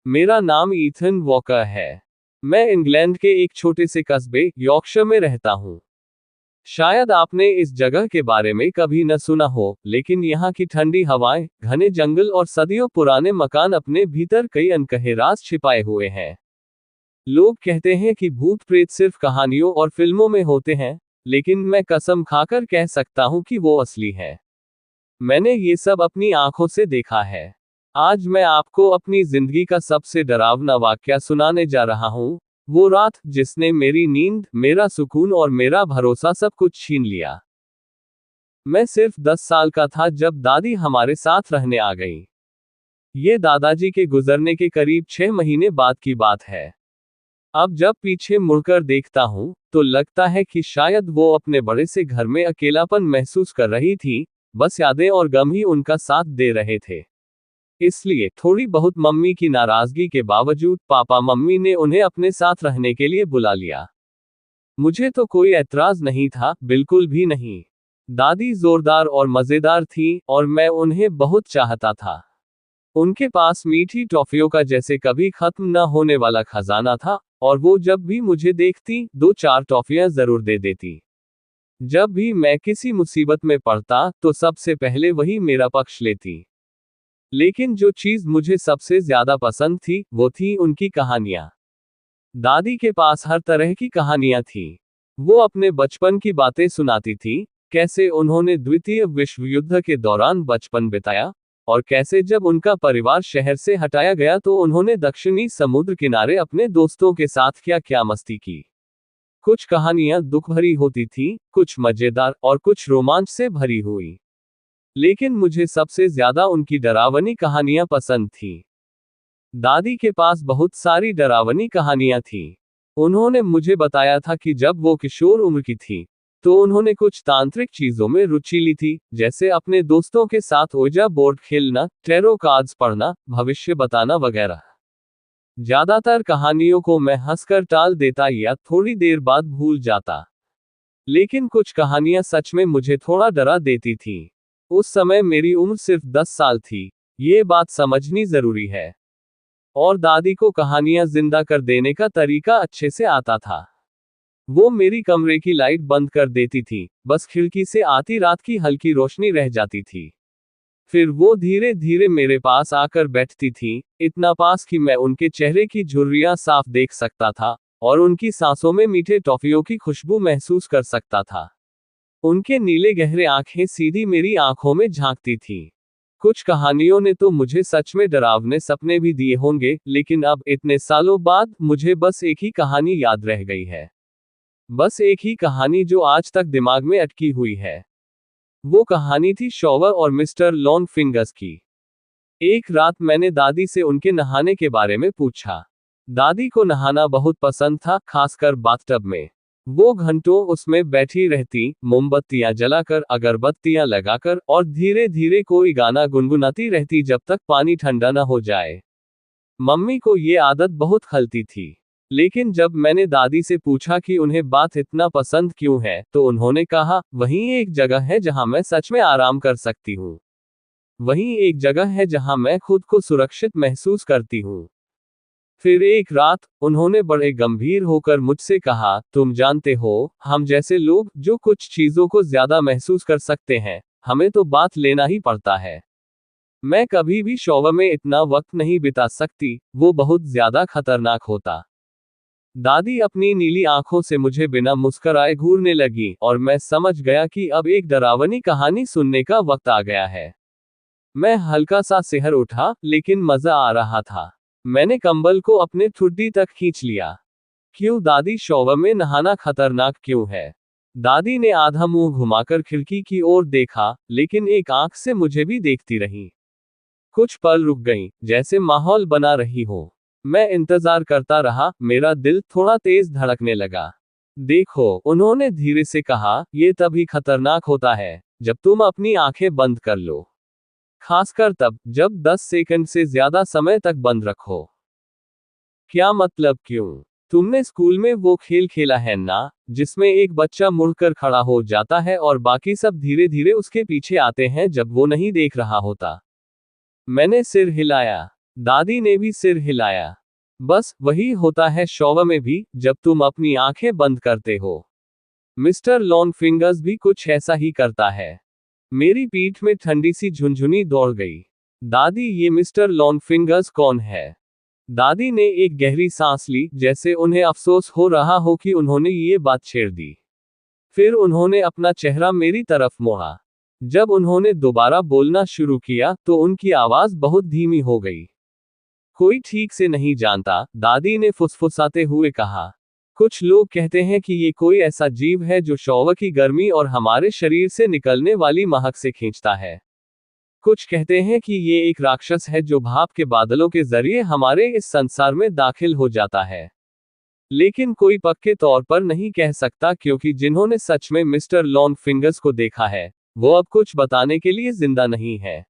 मेरा नाम Ethan walker है। मैं इंग्लैंड के एक छोटे से कस्बे यॉर्कशायर में रहता हूँ। शायद आपने इस जगह के बारे में कभी न सुना हो, लेकिन यहाँ की ठंडी हवाएं, घने जंगल और सदियों पुराने मकान अपने भीतर कई अनकहे राज छिपाए हुए हैं। लोग कहते हैं कि भूत प्रेत सिर्फ कहानियों और फिल्मों में होते हैं, लेकिन मैं कसम खाकर कह सकता हूँ कि वो असली है। मैंने ये सब अपनी आंखों से देखा है। आज मैं आपको अपनी जिंदगी का सबसे डरावना वाकया सुनाने जा रहा हूँ। वो रात जिसने मेरी नींद, मेरा सुकून और मेरा भरोसा सब कुछ छीन लिया। मैं सिर्फ 10 साल का था जब दादी हमारे साथ रहने आ गई। ये दादाजी के गुजरने के करीब 6 महीने बाद की बात है। अब जब पीछे मुड़कर देखता हूँ, तो लगता है कि शायद वो अपने बड़े से घर में अकेलापन महसूस कर रही थी, बस यादें और गम ही उनका साथ दे रहे थे। इसलिए थोड़ी बहुत मम्मी की नाराजगी के बावजूद पापा मम्मी ने उन्हें अपने साथ रहने के लिए बुला लिया। मुझे तो कोई ऐतराज नहीं था, बिल्कुल भी नहीं। दादी जोरदार और मजेदार थी, और मैं उन्हें बहुत चाहता था। उनके पास मीठी टॉफियों का जैसे कभी खत्म न होने वाला खजाना था, और वो जब भी मुझे देखती 2-4 टॉफियां जरूर दे देती। जब भी मैं किसी मुसीबत में पड़ता, तो सबसे पहले वही मेरा पक्ष लेती। लेकिन जो चीज मुझे सबसे ज्यादा पसंद थी, वो थी उनकी कहानियां। दादी के पास हर तरह की कहानियां थी। वो अपने बचपन की बातें सुनाती थी, कैसे उन्होंने द्वितीय विश्व युद्ध के दौरान बचपन बिताया, और कैसे जब उनका परिवार शहर से हटाया गया तो उन्होंने दक्षिणी समुद्र किनारे अपने दोस्तों के साथ क्या क्या मस्ती की। कुछ कहानियां दुख भरी होती थी, कुछ मजेदार और कुछ रोमांच से भरी हुई। लेकिन मुझे सबसे ज्यादा उनकी डरावनी कहानियां पसंद थी। दादी के पास बहुत सारी डरावनी कहानियां थी। उन्होंने मुझे बताया था कि जब वो किशोर उम्र की थी, तो उन्होंने कुछ तांत्रिक चीजों में रुचि ली थी, जैसे अपने दोस्तों के साथ ओजा बोर्ड खेलना, टैरो कार्ड्स पढ़ना, भविष्य बताना वगैरह। ज्यादातर कहानियों को मैं हंसकर टाल देता या थोड़ी देर बाद भूल जाता। लेकिन कुछ कहानियां सच में मुझे थोड़ा डरा देती थी। उस समय मेरी उम्र सिर्फ 10 साल थी, ये बात समझनी जरूरी है। और दादी को कहानियां जिंदा कर देने का तरीका अच्छे से आता था। वो मेरी कमरे की लाइट बंद कर देती थी, बस खिड़की से आती रात की हल्की रोशनी रह जाती थी। फिर वो धीरे धीरे मेरे पास आकर बैठती थी, इतना पास कि मैं उनके चेहरे की झुर्रियां साफ देख सकता था, और उनकी सांसों में मीठे टॉफियों की खुशबू महसूस कर सकता था। उनके नीले गहरे आंखें सीधी मेरी आंखों में झांकती थी। कुछ कहानियों ने तो मुझे सच में डरावने सपने भी दिए होंगे, लेकिन अब इतने सालों बाद मुझे बस एक ही कहानी याद रह गई है। बस एक ही कहानी जो आज तक दिमाग में अटकी हुई है। वो कहानी थी शॉवर और मिस्टर लॉन्ग फिंगर्स की। एक रात मैंने दादी से उनके नहाने के बारे में पूछा। दादी को नहाना बहुत पसंद था, खासकर बाथटब में। वो घंटों उसमें बैठी रहती, मोमबत्तियां जलाकर, अगरबत्तियां लगाकर, और धीरे धीरे कोई गाना गुनगुनाती रहती जब तक पानी ठंडा न हो जाए। मम्मी को ये आदत बहुत खलती थी। लेकिन जब मैंने दादी से पूछा कि उन्हें बात इतना पसंद क्यों है, तो उन्होंने कहा, वहीं एक जगह है जहां मैं सच में आराम कर सकती हूँ। वहीं एक जगह है जहां मैं खुद को सुरक्षित महसूस करती हूँ। फिर एक रात, उन्होंने बड़े गंभीर होकर मुझसे कहा, तुम जानते हो, हम जैसे लोग जो कुछ चीजों को ज्यादा महसूस कर सकते हैं, हमें तो बात लेना ही पड़ता है। मैं कभी भी शॉवर में इतना वक्त नहीं बिता सकती, वो बहुत ज्यादा खतरनाक होता। दादी अपनी नीली आंखों से मुझे बिना मुस्कुराए घूरने लगी, और मैं समझ गया कि अब एक डरावनी कहानी सुनने का वक्त आ गया है। मैं हल्का सा सिहर उठा, लेकिन मजा आ रहा था। मैंने कंबल को अपने ठुड्डी तक खींच लिया। क्यों दादी, शॉवर में नहाना खतरनाक क्यों है? दादी ने आधा मुंह घुमाकर खिड़की की ओर देखा, लेकिन एक आंख से मुझे भी देखती रही। कुछ पल रुक गईं, जैसे माहौल बना रही हो। मैं इंतजार करता रहा, मेरा दिल थोड़ा तेज धड़कने लगा। देखो, उन्होंने धीरे से कहा, ये तभी खतरनाक होता है जब तुम अपनी आंखें बंद कर लो। खासकर तब, जब 10 सेकंड से ज्यादा समय तक बंद रखो। क्या मतलब, क्यों? तुमने स्कूल में वो खेल खेला है ना, जिसमें एक बच्चा मुड़कर खड़ा हो जाता है और बाकी सब धीरे धीरे उसके पीछे आते हैं जब वो नहीं देख रहा होता? मैंने सिर हिलाया। दादी ने भी सिर हिलाया। बस वही होता है शौव में भी, जब तुम अपनी आंखें बंद करते हो। मिस्टर लॉन्ग फिंगर्स भी कुछ ऐसा ही करता है। मेरी पीठ में ठंडी सी झुनझुनी दौड़ गई। दादी, ये मिस्टर लॉन्ग फिंगर्स कौन है? दादी ने एक गहरी सांस ली, जैसे उन्हें अफसोस हो रहा हो कि उन्होंने ये बात छेड़ दी। फिर उन्होंने अपना चेहरा मेरी तरफ मोड़ा। जब उन्होंने दोबारा बोलना शुरू किया तो उनकी आवाज बहुत धीमी हो गई। कोई ठीक से नहीं जानता, दादी ने फुसफुसाते हुए कहा। कुछ लोग कहते हैं कि ये कोई ऐसा जीव है जो शौव की गर्मी और हमारे शरीर से निकलने वाली महक से खींचता है। कुछ कहते हैं कि ये एक राक्षस है जो भाप के बादलों के जरिए हमारे इस संसार में दाखिल हो जाता है। लेकिन कोई पक्के तौर पर नहीं कह सकता, क्योंकि जिन्होंने सच में मिस्टर लॉन्ग फिंगर्स को देखा है, वो अब कुछ बताने के लिए जिंदा नहीं है।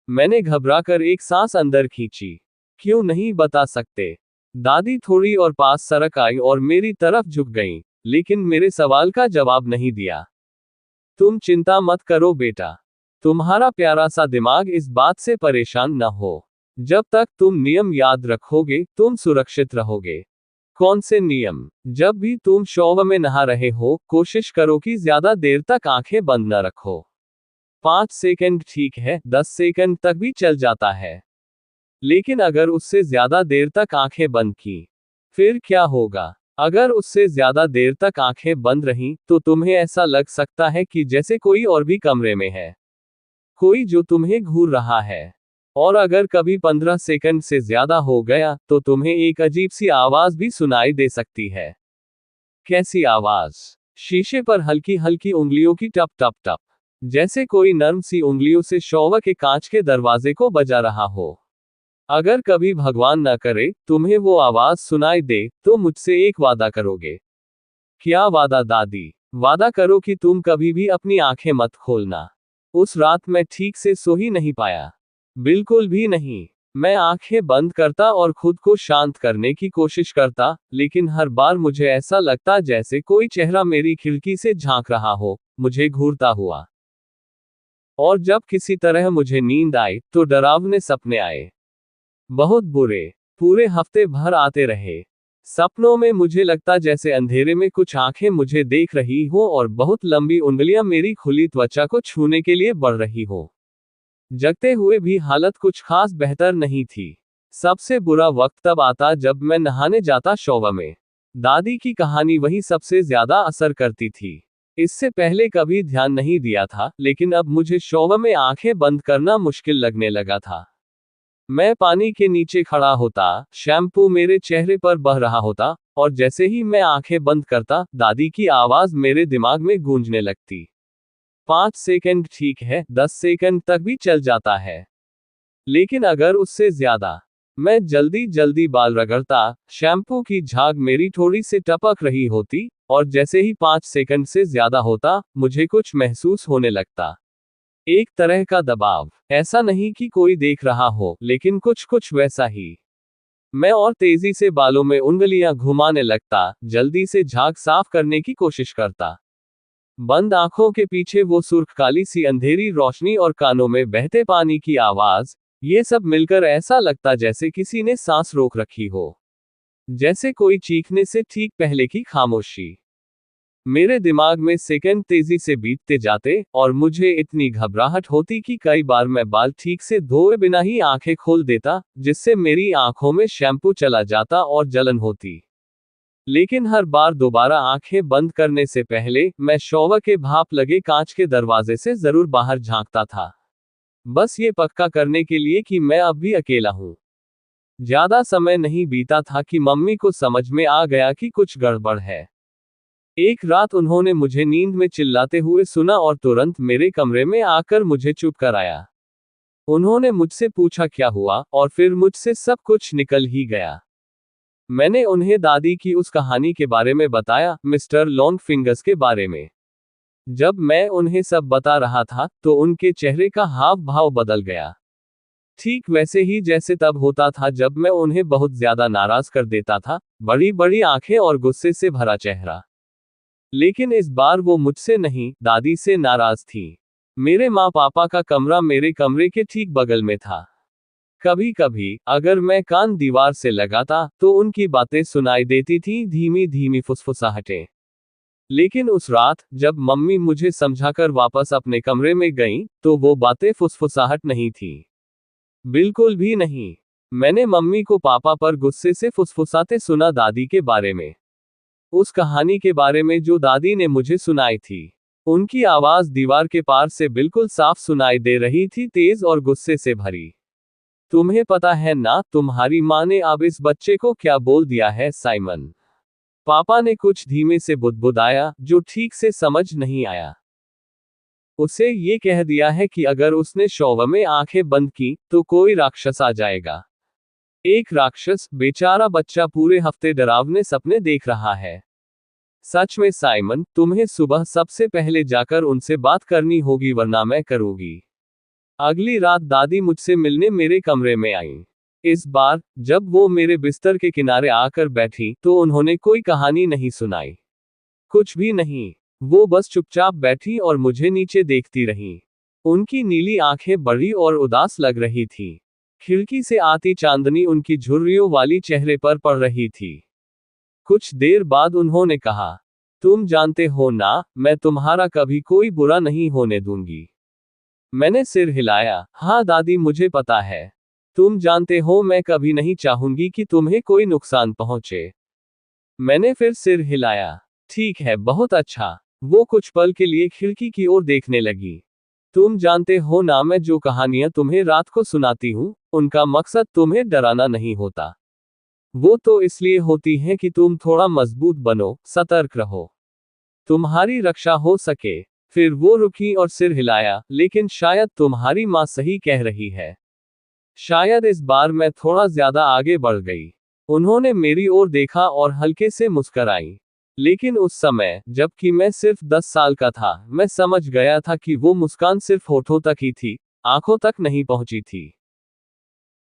मैंने घबराकर एक सांस अंदर खींची। क्यों नहीं बता सकते? दादी थोड़ी और पास सरक आई और मेरी तरफ झुक गईं, लेकिन मेरे सवाल का जवाब नहीं दिया। तुम चिंता मत करो बेटा। तुम्हारा प्यारा सा दिमाग इस बात से परेशान न हो। जब तक तुम नियम याद रखोगे, तुम सुरक्षित रहोगे। कौन से नियम? जब भी तुम शौव में नहा रहे हो, कोशिश करो कि ज्यादा देर तक आंखें बंद न रखो। 5 सेकंड ठीक है, 10 सेकंड तक भी चल जाता है। लेकिन अगर उससे ज्यादा देर तक आंखें बंद की, फिर क्या होगा? अगर उससे ज्यादा देर तक आंखें बंद रहीं, तो तुम्हें ऐसा लग सकता है कि जैसे कोई और भी कमरे में है, कोई जो तुम्हें घूर रहा है। और अगर कभी 15 सेकंड से ज्यादा हो गया, तो तुम्हें एक अजीब सी आवाज भी सुनाई दे सकती है। कैसी आवाज? शीशे पर हल्की हल्की उंगलियों की टप टप टप, जैसे कोई नर्म सी उंगलियों से शौव के कांच के दरवाजे को बजा रहा हो। अगर कभी भगवान न करे तुम्हें वो आवाज सुनाई दे, तो मुझसे एक वादा करोगे? क्या वादा दादी? वादा करो कि तुम कभी भी अपनी आंखें मत खोलना। उस रात मैं ठीक से सो ही नहीं पाया। बिल्कुल भी नहीं। मैं आंखें बंद करता और खुद को शांत करने की कोशिश करता, लेकिन हर बार मुझे ऐसा लगता जैसे कोई चेहरा मेरी खिड़की से झांक रहा हो, मुझे घूरता हुआ। और जब किसी तरह मुझे नींद आई, तो डरावने सपने आए। बहुत बुरे। पूरे हफ्ते भर आते रहे। सपनों में मुझे लगता जैसे अंधेरे में कुछ आंखें मुझे देख रही हो और बहुत लंबी उंगलियां मेरी खुली त्वचा को छूने के लिए बढ़ रही हो। जगते हुए भी हालत कुछ खास बेहतर नहीं थी। सबसे बुरा वक्त तब आता जब मैं नहाने जाता शौव में। दादी की कहानी वही सबसे ज्यादा असर करती थी। इससे पहले कभी ध्यान नहीं दिया था, लेकिन अब मुझे शौव में आंखें बंद करना मुश्किल लगने लगा था। मैं पानी के नीचे खड़ा होता, शैम्पू मेरे चेहरे पर बह रहा होता, और जैसे ही मैं आंखें बंद करता, दादी की आवाज मेरे दिमाग में गूंजने लगती। 5 सेकंड ठीक है, 10 सेकंड तक भी चल जाता है। लेकिन अगर उससे ज्यादा? मैं जल्दी जल्दी बाल रगड़ता, शैम्पू की झाग मेरी थोड़ी से टपक रही होती, और जैसे ही 5 सेकंड से ज्यादा होता, मुझे कुछ महसूस होने लगता। एक तरह का दबाव। ऐसा नहीं कि कोई देख रहा हो, लेकिन कुछ कुछ वैसा ही। मैं और तेजी से बालों में उंगलियां घुमाने लगता, जल्दी से झाग साफ करने की कोशिश करता। बंद आंखों के पीछे वो सुर्ख काली सी अंधेरी रोशनी और कानों में बहते पानी की आवाज, ये सब मिलकर ऐसा लगता जैसे किसी ने सांस रोक रखी हो। जैसे कोई चीखने से ठीक पहले की खामोशी। मेरे दिमाग में सेकंड तेजी से बीतते जाते, और मुझे इतनी घबराहट होती कि कई बार मैं बाल ठीक से धोए बिना ही आंखें खोल देता, जिससे मेरी आंखों में शैम्पू चला जाता और जलन होती। लेकिन हर बार दोबारा आंखें बंद करने से पहले, मैं शौव के भाप लगे कांच के दरवाजे से जरूर बाहर झांकता था। बस ये पक्का करने के लिए कि मैं अब भी अकेला हूं। ज्यादा समय नहीं बीता था कि मम्मी को समझ में आ गया कि कुछ गड़बड़ है। एक रात उन्होंने मुझे नींद में चिल्लाते हुए सुना और तुरंत मेरे कमरे में आकर मुझे चुप कराया। उन्होंने मुझसे पूछा क्या हुआ, और फिर मुझसे सब कुछ निकल ही गया। मैंने उन्हें दादी की उस कहानी के बारे में बताया, मिस्टर लॉन्ग फिंगर्स के बारे में। जब मैं उन्हें सब बता रहा था, तो उनके चेहरे का हाव भाव बदल गया। ठीक वैसे ही जैसे तब होता था जब मैं उन्हें बहुत ज्यादा नाराज कर देता था, बड़ी बड़ी आंखें और गुस्से से भरा चेहरा। लेकिन इस बार वो मुझसे नहीं, दादी से नाराज थी। मेरे माँ पापा का कमरा मेरे कमरे के ठीक बगल में था। कभी कभी अगर मैं कान दीवार से लगाता तो उनकी बातें सुनाई देती थी, धीमी धीमी फुसफुसाहटें। लेकिन उस रात जब मम्मी मुझे समझाकर वापस अपने कमरे में गईं, तो वो बातें फुसफुसाहट नहीं थी। बिल्कुल भी नहीं। मैंने मम्मी को पापा पर गुस्से से फुसफुसाते सुना, दादी के बारे में। उस कहानी के बारे में जो दादी ने मुझे सुनाई थी। उनकी आवाज दीवार के पार से बिल्कुल साफ सुनाई दे रही थी, तेज और गुस्से से भरी। तुम्हें पता है ना, तुम्हारी माँ ने अब इस बच्चे को क्या बोल दिया है, साइमन? पापा ने कुछ धीमे से बुदबुदाया, जो ठीक से समझ नहीं आया। उसे ये कह दिया है कि अगर उसने शौव में आंखें बंद की तो कोई राक्षस आ जाएगा। एक राक्षस? बेचारा बच्चा पूरे हफ्ते डरावने सपने देख रहा है। सच में साइमन, तुम्हें सुबह सबसे पहले जाकर उनसे बात करनी होगी, वरना मैं करूंगी। अगली रात दादी मुझसे मिलने मेरे कमरे में आईं। इस बार जब वो मेरे बिस्तर के किनारे आकर बैठी तो उन्होंने कोई कहानी नहीं सुनाई, कुछ भी नहीं। वो बस चुपचाप बैठी और मुझे नीचे देखती रही। उनकी नीली आंखें बड़ी और उदास लग रही थी। खिड़की से आती चांदनी उनकी झुर्रियों वाली चेहरे पर पड़ रही थी। कुछ देर बाद उन्होंने कहा, तुम जानते हो ना, मैं तुम्हारा कभी कोई बुरा नहीं होने दूंगी। मैंने सिर हिलाया। हाँ दादी, मुझे पता है। तुम जानते हो मैं कभी नहीं चाहूंगी कि तुम्हें कोई नुकसान पहुंचे। मैंने फिर सिर हिलाया। ठीक है, बहुत अच्छा। वो कुछ पल के लिए खिड़की की ओर देखने लगी। तुम जानते हो ना, मैं जो कहानियां तुम्हें रात को सुनाती हूं, उनका मकसद तुम्हें डराना नहीं होता। वो तो इसलिए होती हैं कि तुम थोड़ा मजबूत बनो, सतर्क रहो, तुम्हारी रक्षा हो सके। फिर वो रुकी और सिर हिलाया। लेकिन शायद तुम्हारी माँ सही कह रही है। शायद इस बार मैं थोड़ा ज्यादा आगे बढ़ गई। उन्होंने मेरी ओर देखा और हल्के से मुस्कुराई। लेकिन उस समय, जबकि मैं सिर्फ 10 साल का था, मैं समझ गया था कि वो मुस्कान सिर्फ होठों तक ही थी, आंखों तक नहीं पहुंची थी।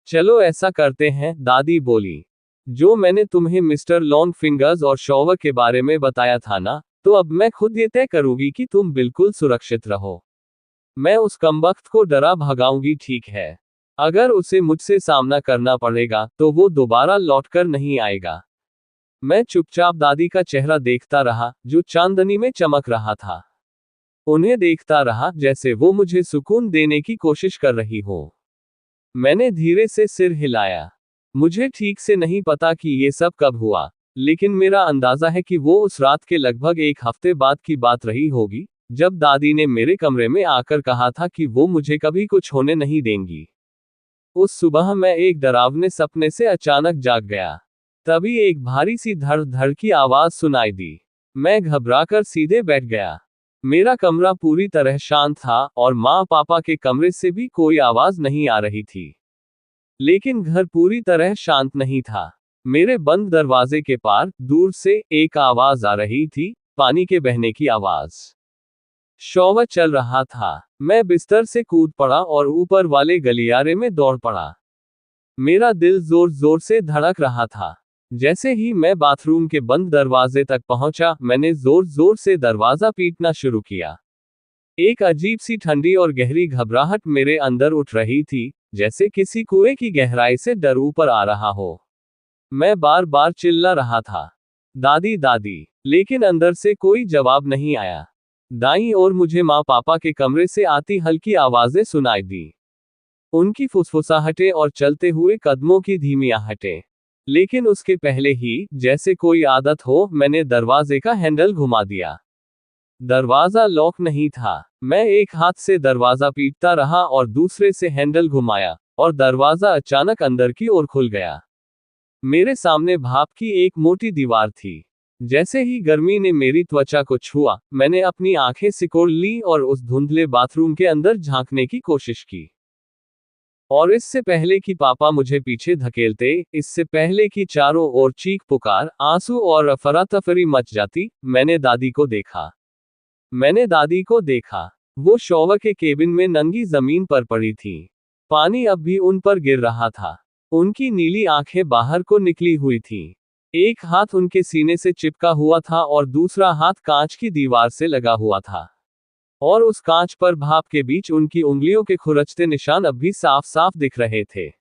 चलो ऐसा करते हैं, दादी बोली। जो मैंने तुम्हें मिस्टर लॉन्ग फिंगर्स और शॉवर के बारे में बताया था ना, तो अब मैं खुद ये तय करूंगी कि तुम बिल्कुल सुरक्षित रहो। मैं उस कमबख्त को डरा भगाऊंगी, ठीक है? अगर उसे मुझसे सामना करना पड़ेगा तो वो दोबारा लौटकर नहीं आएगा। मैं चुपचाप दादी का चेहरा देखता रहा, जो चांदनी में चमक रहा था। उन्हें देखता रहा जैसे वो मुझे सुकून देने की कोशिश कर रही हो। मैंने धीरे से सिर हिलाया। मुझे ठीक से नहीं पता कि ये सब कब हुआ, लेकिन मेरा अंदाजा है कि वो उस रात के लगभग 1 हफ्ते बाद की बात रही होगी, जब दादी ने मेरे कमरे में आकर कहा था कि वो मुझे कभी कुछ होने नहीं देंगी। उस सुबह मैं एक डरावने सपने से अचानक जाग गया। तभी एक भारी सी धड़ धड़ की आवाज सुनाई दी। मैं घबराकर सीधे बैठ गया। मेरा कमरा पूरी तरह शांत था और माँ पापा के कमरे से भी कोई आवाज नहीं आ रही थी। लेकिन घर पूरी तरह शांत नहीं था। मेरे बंद दरवाजे के पार दूर से एक आवाज आ रही थी, पानी के बहने की आवाज। शौवर चल रहा था। मैं बिस्तर से कूद पड़ा और ऊपर वाले गलियारे में दौड़ पड़ा। मेरा दिल जोर जोर से धड़क रहा था। जैसे ही मैं बाथरूम के बंद दरवाजे तक पहुंचा, मैंने जोर जोर से दरवाजा पीटना शुरू किया। एक अजीब सी ठंडी और गहरी घबराहट मेरे अंदर उठ रही थी, जैसे किसी कुएं की गहराई से डर ऊपर आ रहा हो। मैं बार बार चिल्ला रहा था, दादी दादी, लेकिन अंदर से कोई जवाब नहीं आया। दाईं ओर मुझे माँ पापा के कमरे से आती हल्की आवाजें सुनाई दी। उनकी फुसफुसाहटें और चलते हुए कदमों की धीमी आहटें। लेकिन उसके पहले ही, जैसे कोई आदत हो, मैंने दरवाजे का हैंडल घुमा दिया। दरवाजा लॉक नहीं था। मैं एक हाथ से दरवाजा पीटता रहा और दूसरे से हैंडल घुमाया, और दरवाजा अचानक अंदर की ओर खुल गया। मेरे सामने भाप की एक मोटी दीवार थी। जैसे ही गर्मी ने मेरी त्वचा को छुआ, मैंने अपनी आंखें सिकोड़ ली और उस धुंधले बाथरूम के अंदर झांकने की कोशिश की। और इससे पहले कि पापा मुझे पीछे धकेलते, इससे पहले कि चारों ओर चीख पुकार, आंसू और अफरा-तफरी मच जाती, मैंने दादी को देखा। वो शॉवर के केबिन में नंगी जमीन पर पड़ी थी। पानी अब भी उन पर गिर रहा था। उनकी नीली आंखें बाहर को निकली हुई थीं। एक हाथ उनके सीने से चिपका हुआ था और दूसरा हाथ कांच की दीवार से लगा हुआ था। और उस कांच पर भाप के बीच उनकी उंगलियों के खुरचते निशान अब भी साफ साफ दिख रहे थे।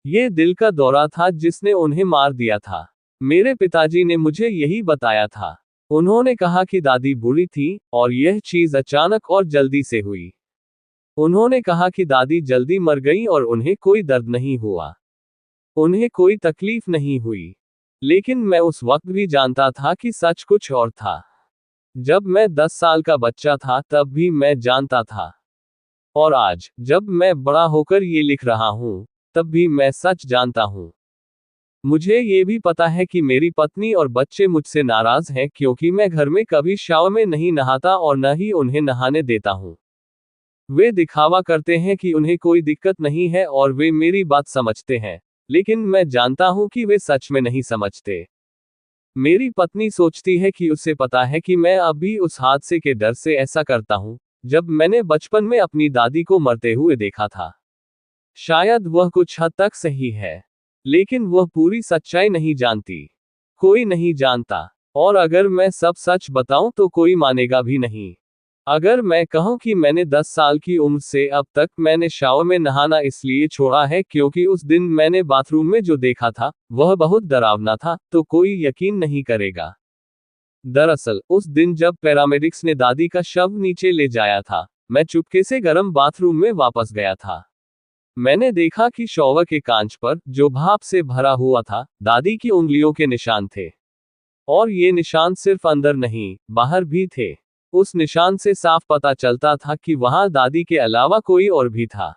ये दिल का दौरा था जिसने उन्हें मार दिया था। मेरे पिताजी ने मुझे यही बताया था। उन्होंने कहा कि दादी बुरी थी, और यह चीज अचानक और जल्दी से हुई। उन्होंने कहा कि दादी जल्दी मर गई और उन्हें कोई दर्द नहीं हुआ। उन्हें कोई तकलीफ नहीं हुई। लेकिन मैं उस वक्त भी जानता था कि सच कुछ और था। जब मैं 10 साल का बच्चा था तब भी मैं जानता था। और आज, जब मैं बड़ा होकर ये लिख रहा हूं, तब भी मैं सच जानता हूं। मुझे ये भी पता है कि मेरी पत्नी और बच्चे मुझसे नाराज हैं क्योंकि मैं घर में कभी शावर में नहीं नहाता और न ही उन्हें नहाने देता हूं। वे दिखावा करते हैं कि उन्हें कोई दिक्कत नहीं है और वे मेरी बात समझते हैं, लेकिन मैं जानता हूं कि वे सच में नहीं समझते। मेरी पत्नी सोचती है कि उसे पता है कि मैं अभी उस हादसे के डर से ऐसा करता हूं, जब मैंने बचपन में अपनी दादी को मरते हुए देखा था। शायद वह कुछ हद तक सही है, लेकिन वह पूरी सच्चाई नहीं जानती। कोई नहीं जानता। और अगर मैं सब सच बताऊं तो कोई मानेगा भी नहीं। अगर मैं कहूं कि मैंने 10 साल की उम्र से अब तक मैंने शावर में नहाना इसलिए छोड़ा है क्योंकि उस दिन मैंने बाथरूम में जो देखा था, वह बहुत डरावना था, तो कोई यकीन नहीं करेगा। दरअसल, उस दिन जब पैरामेडिक्स ने दादी का शव नीचे ले जाया था, मैं चुपके से गर्म बाथरूम में वापस गया था। मैंने देखा कि शॉवर के कांच पर, जो भाप से भरा हुआ था, दादी की उंगलियों के निशान थे। और ये निशान सिर्फ अंदर नहीं, बाहर भी थे। उस निशान से साफ पता चलता था कि वहां दादी के अलावा कोई और भी था।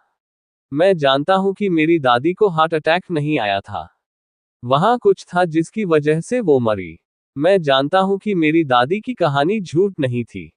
मैं जानता हूं कि मेरी दादी को हार्ट अटैक नहीं आया था। वहां कुछ था जिसकी वजह से वो मरी। मैं जानता हूं कि मेरी दादी की कहानी झूठ नहीं थी।